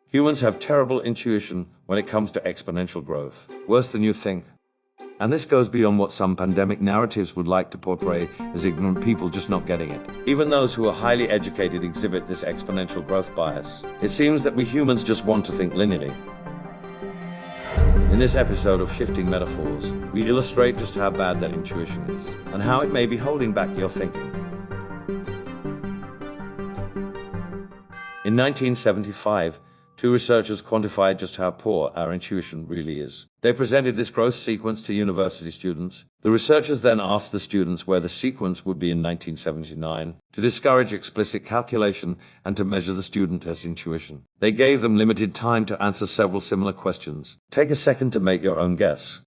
Humans have terrible intuition when it comes to exponential growth. Worse than you think. And this goes beyond what some pandemic narratives would like to portray as ignorant people just not getting it. Even those who are highly educated exhibit this exponential growth bias. It seems that we humans just want to think linearly. In this episode of Shifting Metaphors, we illustrate just how bad that intuition is, and how it may be holding back your thinking. In 1975, two researchers quantified just how poor our intuition really is. They presented this growth sequence to university students. The researchers then asked the students where the sequence would be in 1979 to discourage explicit calculation and to measure the student's intuition. They gave them limited time to answer several similar questions. Take a second to make your own guess.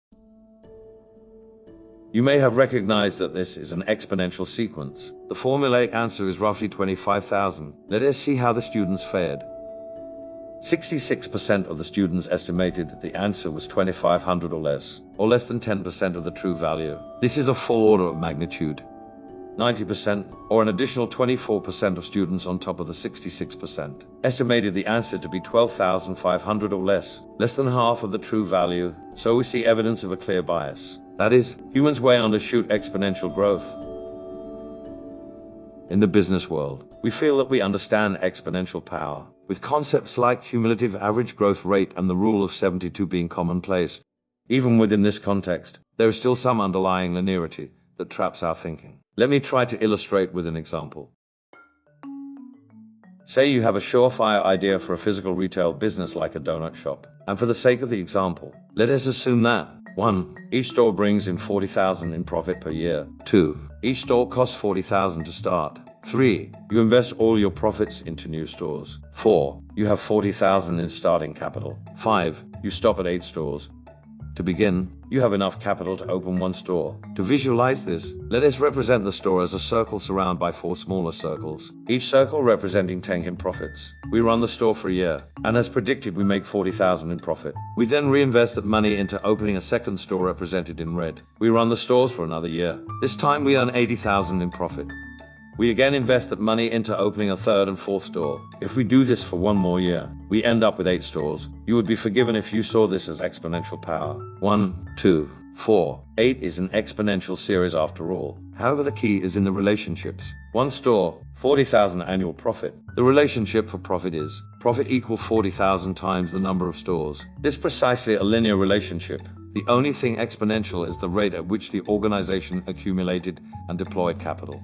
You may have recognized that this is an exponential sequence. The formulaic answer is roughly 25,000. Let us see how the students fared. 66% of the students estimated the answer was 2,500 or less than 10% of the true value. This is a full order of magnitude. 90%, or an additional 24% of students on top of the 66%, estimated the answer to be 12,500 or less than half of the true value. So we see evidence of a clear bias. That is, humans way undershoot exponential growth. In the business world, we feel that we understand exponential power, with concepts like cumulative average growth rate and the rule of 72 being commonplace. Even within this context, there is still some underlying linearity that traps our thinking. Let me try to illustrate with an example. Say you have a surefire idea for a physical retail business like a donut shop. And for the sake of the example, let us assume that 1. Each store brings in 40,000 in profit per year. 2. Each store costs 40,000 to start. 3. You invest all your profits into new stores. 4. You have 40,000 in starting capital. 5. You stop at 8 stores. To begin, you have enough capital to open 1 store. To visualize this, let us represent the store as a circle surrounded by 4 smaller circles, each circle representing 10 in profits. We run the store for a year, and as predicted, we make 40,000 in profit. We then reinvest that money into opening a second store represented in red. We run the stores for another year. This time we earn 80,000 in profit. We again invest that money into opening a third and fourth store. If we do this for 1 more year, we end up with 8 stores. You would be forgiven if you saw this as exponential power. 1, 2, 4, 8 is an exponential series after all. However, the key is in the relationships. 1 store, 40,000 annual profit. The relationship for profit is profit equals 40,000 times the number of stores. This is precisely a linear relationship. The only thing exponential is the rate at which the organization accumulated and deployed capital.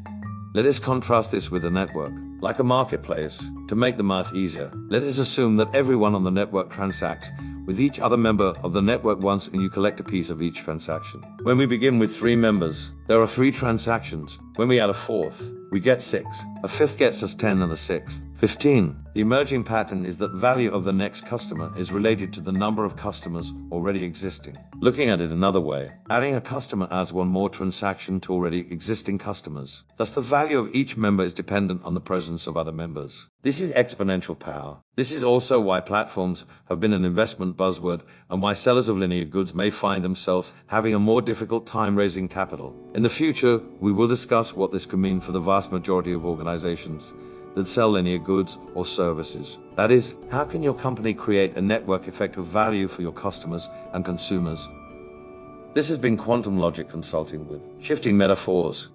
Let us contrast this with a network, like a marketplace. To make the math easier, let us assume that everyone on the network transacts with each other member of the network once, and you collect a piece of each transaction. When we begin with 3 members, there are 3 transactions. When we add a 4th, we get 6. A 5th gets us 10 and the 6th, 15. The emerging pattern is that value of the next customer is related to the number of customers already existing. Looking at it another way, adding a customer adds 1 more transaction to already existing customers. Thus, the value of each member is dependent on the presence of other members. This is exponential power. This is also why platforms have been an investment buzzword, and why sellers of linear goods may find themselves having a more difficult time raising capital. In the future, we will discuss what this could mean for the vast majority of organizations that sell linear goods or services. That is, how can your company create a network effect of value for your customers and consumers? This has been Quantum Logik Consulting with Shifting Metaphors.